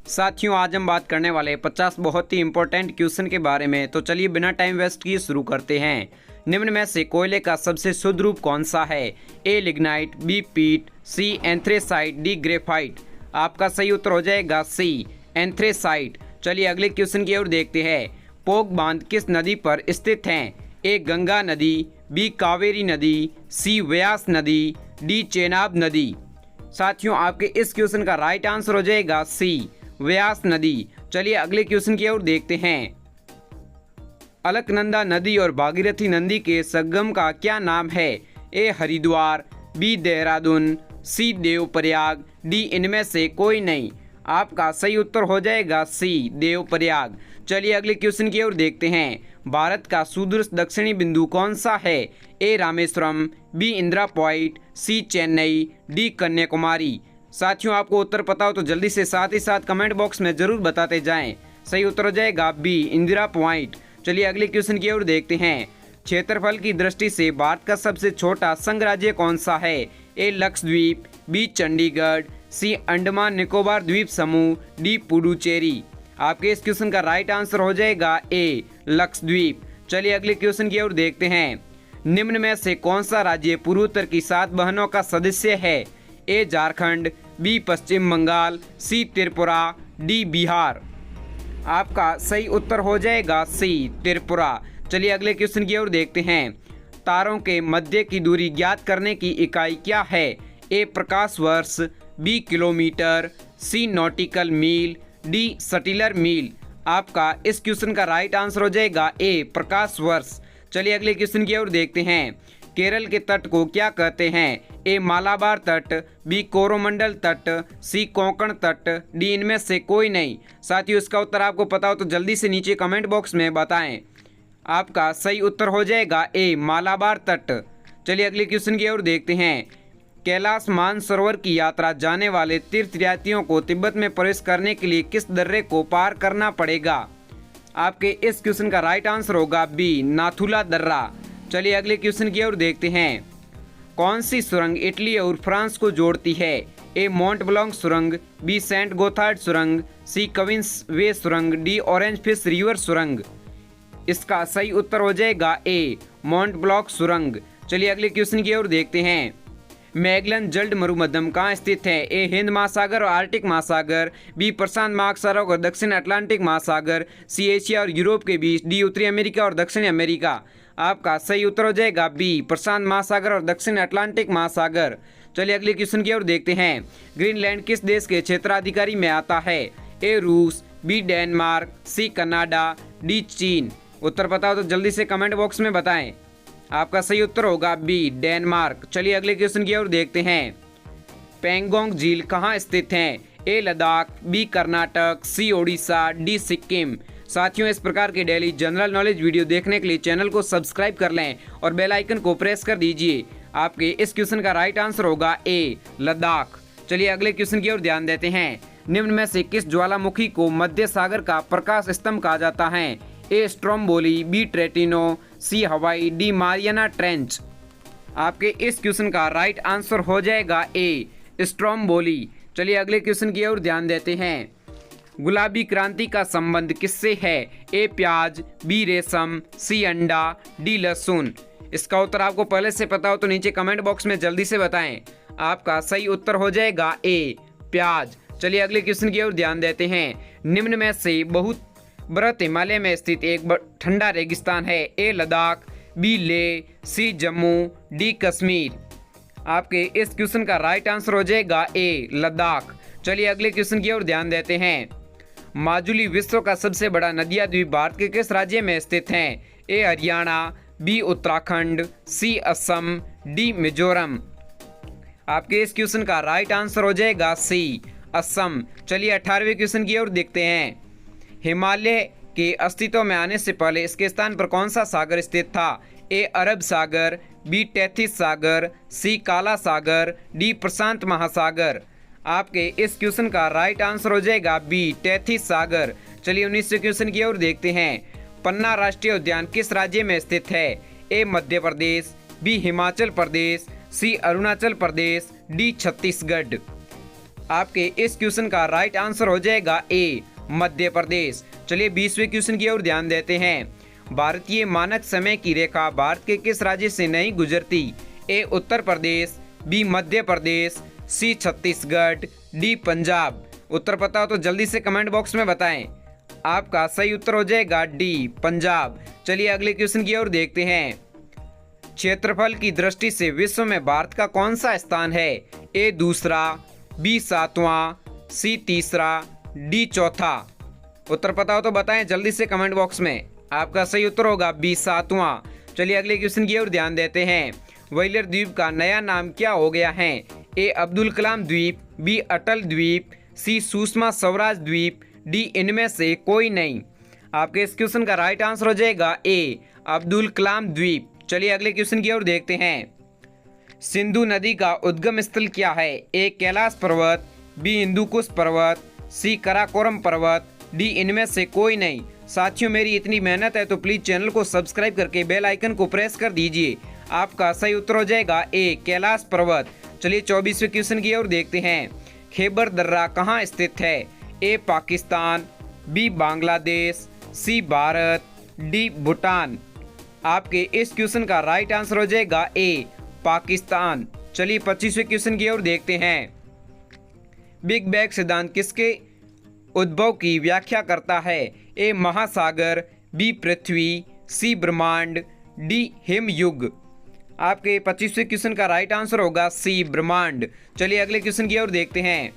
साथियों, आज हम बात करने वाले 50 बहुत ही इंपॉर्टेंट क्वेश्चन के बारे में। तो चलिए बिना टाइम वेस्ट किए शुरू करते हैं। निम्न में से कोयले का सबसे शुद्ध रूप कौन सा है? ए लिग्नाइट, बी पीट, सी एंथ्रेसाइट, डी ग्रेफाइट। आपका सही उत्तर हो जाएगा सी एंथ्रेसाइट। चलिए अगले क्वेश्चन की ओर देखते हैं। पोक बांध किस नदी पर स्थित है? ए गंगा नदी, बी कावेरी नदी, सी व्यास नदी, डी चेनाब नदी। साथियों, आपके इस क्वेश्चन का राइट आंसर हो जाएगा सी व्यास नदी। चलिए अगले क्वेश्चन की ओर देखते हैं। अलकनंदा नदी और भागीरथी नदी के संगम का क्या नाम है? ए हरिद्वार, बी देहरादून, सी देवप्रयाग, डी इनमें से कोई नहीं। आपका सही उत्तर हो जाएगा सी देवप्रयाग। चलिए अगले क्वेश्चन की ओर देखते हैं। भारत का सुदूर दक्षिणी बिंदु कौन सा है? ए रामेश्वरम, बी इंदिरा पॉइंट, सी चेन्नई, डी कन्याकुमारी। साथियों, आपको उत्तर पता हो तो जल्दी से साथ ही साथ कमेंट बॉक्स में जरूर बताते जाएं। सही उत्तर हो जाएगा बी इंदिरा पॉइंट। चलिए अगले क्वेश्चन की ओर देखते हैं। क्षेत्रफल की दृष्टि से भारत का सबसे छोटा संघ राज्य कौन सा है? ए लक्षद्वीप, बी चंडीगढ़, सी अंडमान निकोबार द्वीप समूह, डी पुडुचेरी। आपके इस क्वेश्चन का राइट आंसर हो जाएगा ए लक्षद्वीप। चलिए अगले क्वेश्चन की ओर देखते हैं। निम्न में से कौन सा राज्य पूर्वोत्तर की 7 बहनों का सदस्य है? ए झारखंड, बी पश्चिम बंगाल, सी त्रिपुरा, डी बिहार। आपका सही उत्तर हो जाएगा सी त्रिपुरा। चलिए अगले क्वेश्चन की ओर देखते हैं। तारों के मध्य की दूरी ज्ञात करने की इकाई क्या है? ए प्रकाश वर्ष, बी किलोमीटर, सी नॉटिकल मील, डी सटिलर मील। आपका इस क्वेश्चन का राइट आंसर हो जाएगा ए प्रकाश वर्ष। चलिए अगले क्वेश्चन की ओर देखते हैं। केरल के तट को क्या कहते हैं? ए मालाबार तट, बी कोरोमंडल तट, सी कोंकण तट, डी इनमें से कोई नहीं। साथियों, इसका उत्तर आपको पता हो तो जल्दी से नीचे कमेंट बॉक्स में बताएं। आपका सही उत्तर हो जाएगा ए मालाबार तट। चलिए अगले क्वेश्चन की ओर देखते हैं। कैलाश मानसरोवर की यात्रा जाने वाले तीर्थयात्रियों को तिब्बत में प्रवेश करने के लिए किस दर्रे को पार करना पड़ेगा? आपके इस क्वेश्चन का राइट आंसर होगा बी नाथुला दर्रा। चलिए अगले क्वेश्चन की ओर देखते हैं। कौन सी सुरंग इटली और फ्रांस को जोड़ती है? ए मोंट ब्लॉन्क सुरंग, बी सेंट गोथार्ड सुरंग, सी क्वींस वे सुरंग, डी ऑरेंज फिश रिवर सुरंग। इसका सही उत्तर हो जाएगा ए मोंट ब्लॉन्क सुरंग। चलिए अगले क्वेश्चन की ओर देखते हैं। मैगलन जल्द मरुमध्यम कहाँ स्थित है? ए हिंद महासागर और आर्कटिक महासागर, बी प्रशांत महासागर और दक्षिण अटलांटिक महासागर, सी एशिया और यूरोप के बीच, डी उत्तरी अमेरिका और दक्षिणी अमेरिका। आपका सही उत्तर हो जाएगा बी प्रशांत महासागर और दक्षिण अटलांटिक महासागर। चलिए अगले क्वेश्चन की ओर देखते हैं। ग्रीनलैंड किस देश के क्षेत्राधिकारी में आता है? ए रूस, B Denmark, C Canada, D चीन। उत्तर पता हो तो जल्दी से कमेंट बॉक्स में बताएं। आपका सही उत्तर होगा बी डेनमार्क। चलिए अगले क्वेश्चन की ओर देखते हैं। पेंगोंग झील कहाँ स्थित है? ए लद्दाख, बी कर्नाटक, सी ओडिशा, डी सिक्किम। साथियों, इस प्रकार के डेली जनरल नॉलेज वीडियो देखने के लिए चैनल को सब्सक्राइब कर लें और बेल आइकन को प्रेस कर दीजिए। आपके इस क्वेश्चन का राइट आंसर होगा ए लद्दाख। चलिए अगले क्वेश्चन की ओर ध्यान देते हैं। निम्न में से किस ज्वालामुखी को मध्य सागर का प्रकाश स्तंभ कहा जाता है? ए स्ट्रोम्बोली, बी ट्रेटिनो, सी हवाई, डी मारियाना ट्रेंच। आपके इस क्वेश्चन का राइट आंसर हो जाएगा ए स्ट्रोम्बोली। चलिए अगले क्वेश्चन की ओर ध्यान देते हैं। गुलाबी क्रांति का संबंध किससे है? ए प्याज, बी रेशम, सी अंडा, डी लहसुन। इसका उत्तर आपको पहले से पता हो तो नीचे कमेंट बॉक्स में जल्दी से बताएं। आपका सही उत्तर हो जाएगा ए प्याज। चलिए अगले क्वेश्चन की ओर ध्यान देते हैं। निम्न में से बहुत बृहत हिमालय में स्थित एक ठंडा रेगिस्तान है? ए लद्दाख, बी ले, सी जम्मू, डी कश्मीर। आपके इस क्वेश्चन का राइट आंसर हो जाएगा ए लद्दाख। चलिए अगले क्वेश्चन की ओर ध्यान देते हैं। माजुली विश्व का सबसे बड़ा नदिया द्वीप भारत के किस राज्य में स्थित है? ए हरियाणा, बी उत्तराखंड, सी असम, डी मिजोरम। आपके इस क्वेश्चन का राइट आंसर हो जाएगा सी असम। चलिए 18वें क्वेश्चन की ओर देखते हैं। हिमालय के अस्तित्व में आने से पहले इसके स्थान पर कौन सा सागर स्थित था? ए अरब सागर, बी टेथिस सागर, सी काला सागर, डी प्रशांत महासागर। आपके इस क्वेश्चन का राइट आंसर हो जाएगा बी टेथिस सागर। चलिए 19वें क्वेश्चन की ओर देखते हैं। पन्ना राष्ट्रीय उद्यान किस राज्य में स्थित है? ए मध्य प्रदेश, बी हिमाचल प्रदेश, सी अरुणाचल प्रदेश, डी छत्तीसगढ़। आपके इस क्वेश्चन का राइट आंसर हो जाएगा ए मध्य प्रदेश। चलिए 20वें क्वेश्चन की ओर ध्यान देते हैं। भारतीय मानक समय की रेखा भारत के किस राज्य से नहीं गुजरती? ए उत्तर प्रदेश, बी मध्य प्रदेश, सी छत्तीसगढ़, डी पंजाब। उत्तर पता हो तो जल्दी से कमेंट बॉक्स में बताएं। आपका सही उत्तर हो जाएगा डी पंजाब। चलिए अगले क्वेश्चन की ओर देखते हैं। क्षेत्रफल की दृष्टि से विश्व में भारत का कौन सा स्थान है? ए दूसरा, बी सातवां, सी तीसरा, डी चौथा। उत्तर पता हो तो बताएं जल्दी से कमेंट बॉक्स में। आपका सही उत्तर होगा बी सातवां। चलिए अगले क्वेश्चन की ओर ध्यान देते हैं। व्हीलर द्वीप का नया नाम क्या हो गया है? ए अब्दुल कलाम द्वीप, बी अटल द्वीप, सी सुषमा स्वराज द्वीप, डी इनमें से कोई नहीं। आपके इस क्वेश्चन का राइट आंसर हो जाएगा ए अब्दुल कलाम द्वीप। चलिए अगले क्वेश्चन की ओर देखते हैं। सिंधु नदी का उद्गम स्थल क्या है? ए कैलाश पर्वत, बी हिंदुकुश पर्वत, सी कराकोरम पर्वत, डी इनमें से कोई नहीं। साथियों मेरी इतनी मेहनत है तो प्लीज चैनल को सब्सक्राइब करके बेल आइकन को प्रेस कर दीजिए। आपका सही उत्तर हो जाएगा ए कैलाश पर्वत। चलिए 24वें क्वेश्चन की ओर देखते हैं। खैबर दर्रा कहाँ स्थित है? ए पाकिस्तान, बी बांग्लादेश, सी भारत, डी भूटान। आपके इस क्वेश्चन का राइट आंसर हो जाएगा ए पाकिस्तान। चलिए 25वें क्वेश्चन की ओर देखते हैं। बिग बैंग सिद्धांत किसके उद्भव की व्याख्या करता है? ए महासागर, बी पृथ्वी, सी ब्रह्मांड, डी हिमयुग। आपके 25वें क्वेश्चन का राइट आंसर होगा सी ब्रह्मांड। चलिए अगले क्वेश्चन की ओर देखते हैं।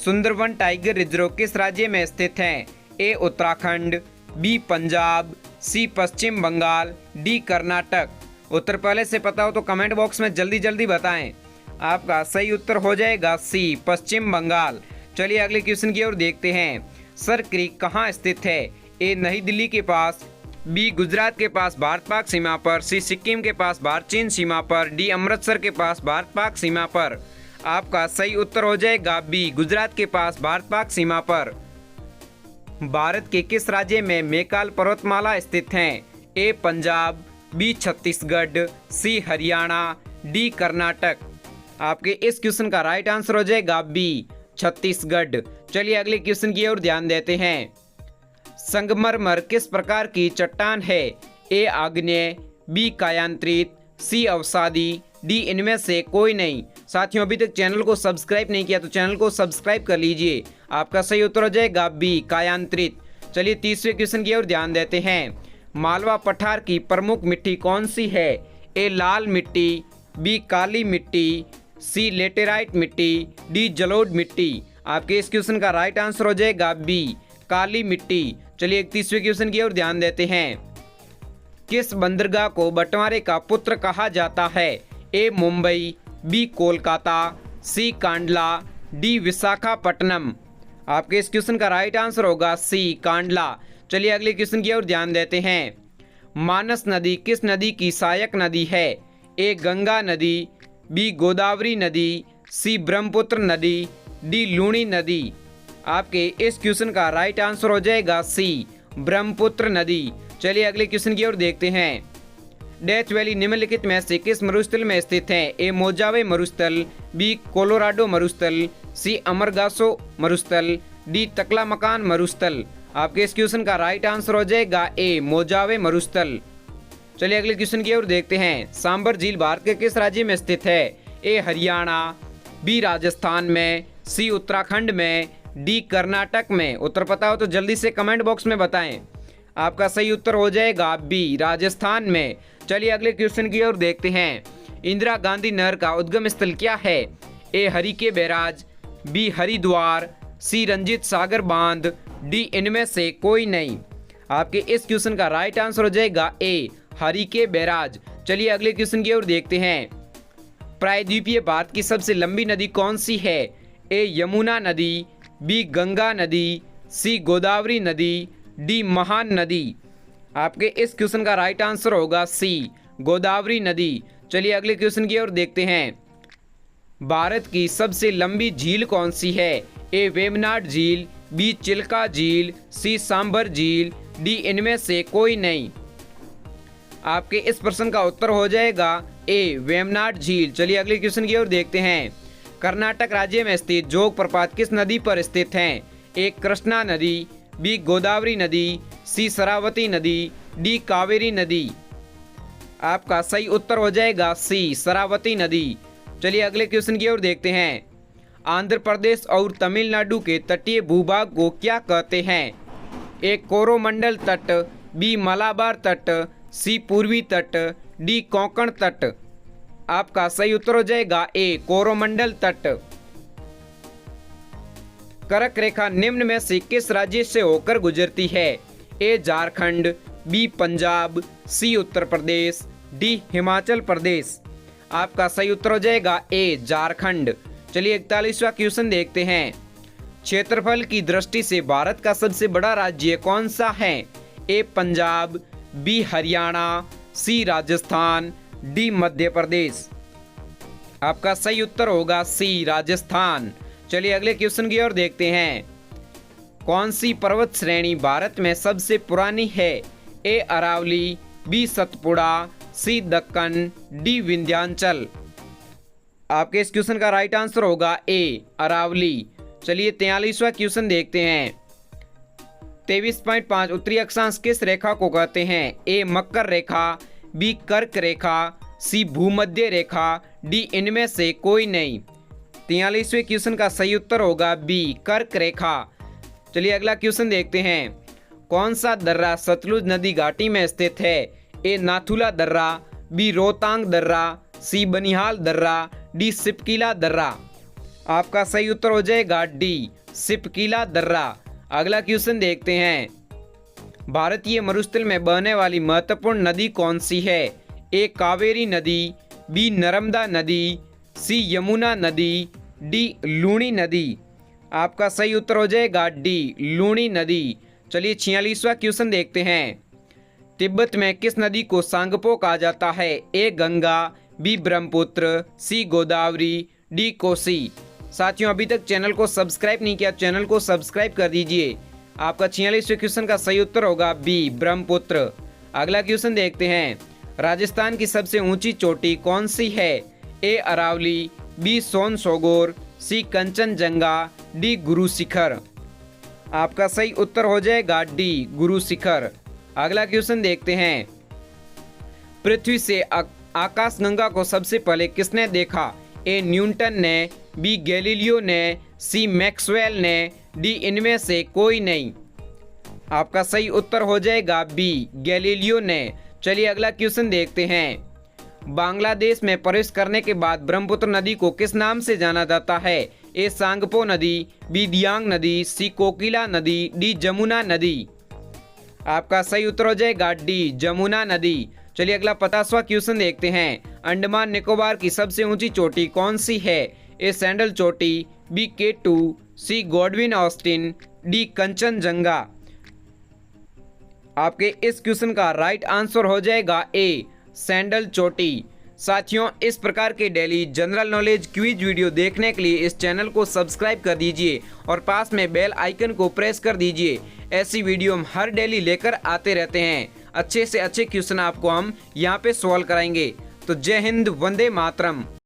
सुंदरवन टाइगर रिजर्व किस राज्य में स्थित है? ए उत्तराखंड, बी पंजाब, सी पश्चिम बंगाल, डी कर्नाटक। उत्तर पहले से पता हो तो कमेंट बॉक्स में जल्दी जल्दी बताएं। आपका सही उत्तर हो जाएगा सी पश्चिम बंगाल। चलिए अगले क्वेश्चन की ओर देखते हैं। सर क्रीक कहाँ स्थित है? ए नई दिल्ली के पास, बी गुजरात के पास भारत पाक सीमा पर, सी सिक्किम के पास भारत चीन सीमा पर, डी अमृतसर के पास भारत पाक सीमा पर। आपका सही उत्तर हो जाएगा बी गुजरात के पास भारत पाक सीमा पर। भारत के किस राज्य में मैकाल पर्वतमाला स्थित है? ए पंजाब, बी छत्तीसगढ़, सी हरियाणा, डी कर्नाटक। आपके इस क्वेश्चन का राइट आंसर हो जाएगा बी छत्तीसगढ़। चलिए अगले क्वेश्चन की ओर ध्यान देते हैं। संगमरमर किस प्रकार की चट्टान है? ए आग्नेय, बी कायांतरित, सी अवसादी, डी इनमें से कोई नहीं। साथियों अभी तक चैनल को सब्सक्राइब नहीं किया तो चैनल को सब्सक्राइब कर लीजिए। आपका सही उत्तर हो जाएगा बी कायांतरित। चलिए 30वें क्वेश्चन की ओर ध्यान देते हैं। मालवा पठार की प्रमुख मिट्टी कौन सी है? ए लाल मिट्टी, बी काली मिट्टी, सी लेटेराइट मिट्टी, डी जलोढ़ मिट्टी। आपके इस क्वेश्चन का राइट आंसर हो जाएगा बी काली मिट्टी। चलिए 31वें क्वेश्चन की ओर ध्यान देते हैं। किस बंदरगाह को बंटवारे का पुत्र कहा जाता है? ए मुंबई, बी कोलकाता, सी कांडला, डी विशाखापट्टनम। आपके इस क्वेश्चन का राइट आंसर होगा सी कांडला। चलिए अगले क्वेश्चन की ओर ध्यान देते हैं। मानस नदी किस नदी की सहायक नदी है? ए गंगा नदी, बी गोदावरी नदी, सी ब्रह्मपुत्र नदी, डी लूणी नदी। आपके इस क्वेश्चन का राइट आंसर हो जाएगा सी ब्रह्मपुत्र नदी। चलिए अगले क्वेश्चन की ओर देखते हैं। डेथ वैली निम्नलिखित में से किस मरुस्थल में स्थित है? ए मोजावे मरुस्थल, बी कोलोराडो मरुस्थल, सी अमरगासो मरुस्थल, डी तकलामकान मरुस्थल। आपके इस क्वेश्चन का राइट आंसर हो जाएगा ए मोजावे मरुस्थल। चलिए अगले क्वेश्चन की ओर देखते हैं। सांबर झील भारत के किस राज्य में स्थित है? ए हरियाणा, बी राजस्थान में, सी उत्तराखंड में, डी कर्नाटक में। उत्तर पता हो तो जल्दी से कमेंट बॉक्स में बताएं। आपका सही उत्तर हो जाएगा बी राजस्थान में। चलिए अगले क्वेश्चन की ओर देखते हैं। इंदिरा गांधी नहर का उद्गम स्थल क्या है? ए हरिके बैराज, बी हरिद्वार, सी रंजीत सागर बांध, डी इनमें से कोई नहीं। आपके इस क्वेश्चन का राइट आंसर हो जाएगा ए हरिके बैराज। चलिए अगले क्वेश्चन की ओर देखते हैं। प्रायद्वीपीय भारत की सबसे लंबी नदी कौन सी है? ए यमुना नदी, बी गंगा नदी, सी गोदावरी नदी, डी महान नदी। आपके इस क्वेश्चन का राइट आंसर होगा सी गोदावरी नदी। चलिए अगले क्वेश्चन की ओर देखते हैं। भारत की सबसे लंबी झील कौन सी है? ए वेमनाड झील, बी चिल्का झील, सी सांबर झील, डी इनमें से कोई नहीं। आपके इस प्रश्न का उत्तर हो जाएगा ए वेमनाड झील। चलिए अगले क्वेश्चन की ओर देखते हैं। कर्नाटक राज्य में स्थित जोग प्रपात किस नदी पर स्थित हैं? ए कृष्णा नदी, बी गोदावरी नदी, सी शरावती नदी, डी कावेरी नदी। आपका सही उत्तर हो जाएगा सी शरावती नदी। चलिए अगले क्वेश्चन की ओर देखते हैं। आंध्र प्रदेश और तमिलनाडु के तटीय भूभाग को क्या कहते हैं? ए कोरोमंडल तट, बी मलाबार तट, सी पूर्वी तट, डी कोंकण तट। आपका सही उत्तर हो जाएगा ए कोरोमंडल तट। कर्क रेखा निम्न में से किस राज्य से होकर गुजरती है? ए झारखंड, बी पंजाब, सी उत्तर प्रदेश, डी हिमाचल प्रदेश। आपका सही उत्तर हो जाएगा ए झारखंड। चलिए 41वां क्वेश्चन देखते हैं। क्षेत्रफल की दृष्टि से भारत का सबसे बड़ा राज्य कौन सा है? ए पंजाब, बी हरियाणा, सी राजस्थान, डी मध्य प्रदेश। आपका सही उत्तर होगा सी राजस्थान। चलिए अगले क्वेश्चन की ओर देखते हैं। कौन सी पर्वत श्रेणी भारत में सबसे पुरानी है? ए अरावली, बी सतपुड़ा, सी दक्कन, डी विंध्याचल। आपके इस क्वेश्चन का राइट आंसर होगा ए अरावली। चलिए 43वां क्वेश्चन देखते हैं। 23.5 उत्तरी अक्षांश किस रेखा को कहते हैं? ए मकर रेखा, बी कर्क रेखा, सी भूमध्य रेखा, डी इनमें से कोई नहीं। 43वें क्वेश्चन का सही उत्तर होगा बी कर्क रेखा। चलिए अगला क्वेश्चन देखते हैं। कौन सा दर्रा सतलुज नदी घाटी में स्थित है? ए नाथुला दर्रा, बी रोहतांग दर्रा, सी बनिहाल दर्रा, डी सिपकीला दर्रा। आपका सही उत्तर हो जाएगा डी सिपकीला दर्रा। अगला क्वेश्चन देखते हैं। भारतीय मरुस्थल में बहने वाली महत्वपूर्ण नदी कौन सी है? ए कावेरी नदी, बी नर्मदा नदी, सी यमुना नदी, डी लूणी नदी। आपका सही उत्तर हो जाएगा डी लूणी नदी। चलिए 46वां क्वेश्चन देखते हैं। तिब्बत में किस नदी को सांगपो कहा जाता है? ए गंगा, बी ब्रह्मपुत्र, सी गोदावरी, डी कोसी। साथियों अभी तक चैनल को सब्सक्राइब नहीं किया, चैनल को सब्सक्राइब कर दीजिए। आपका 46वें क्वेश्चन का सही उत्तर होगा बी ब्रह्मपुत्र। अगला क्वेश्चन देखते हैं। राजस्थान की सबसे ऊंची चोटी कौन सी है? ए अरावली, बी सोनसोगोर, सी कंचनजंगा, डी गुरु शिखर। आपका सही उत्तर हो जाएगा डी गुरु शिखर। अगला क्वेश्चन देखते हैं। पृथ्वी से आकाशगंगा को सबसे पहले किसने देखा? ए न्यूटन ने, बी गैलीलियो ने, सी मैक्सवेल ने, डी इनमें से कोई नहीं। आपका सही उत्तर हो जाएगा बी गैलीलियो ने। चलिए अगला क्वेश्चन देखते हैं। बांग्लादेश में प्रवेश करने के बाद ब्रह्मपुत्र नदी को किस नाम से जाना जाता है? ए सांगपो नदी, बी दियांग नदी, सी कोकिला नदी, डी जमुना नदी। आपका सही उत्तर हो जाएगा डी जमुना नदी। चलिए अगला 50वां क्वेश्चन देखते हैं। अंडमान निकोबार की सबसे ऊंची चोटी कौन सी है? ए सैंडल चोटी, बी केटू, सी गॉडविन ऑस्टिन, डी कंचनजंगा। आपके इस क्वेश्चन का राइट आंसर हो जाएगा ए सैंडल चोटी। साथियों इस प्रकार के daily general knowledge quiz video देखने के लिए इस चैनल को सब्सक्राइब कर दीजिए और पास में बेल आइकन को प्रेस कर दीजिए। ऐसी वीडियो हम हर डेली लेकर आते रहते हैं। अच्छे से अच्छे क्वेश्चन आपको हम यहाँ पे सॉल्व कराएंगे। तो जय हिंद, वंदे मातरम।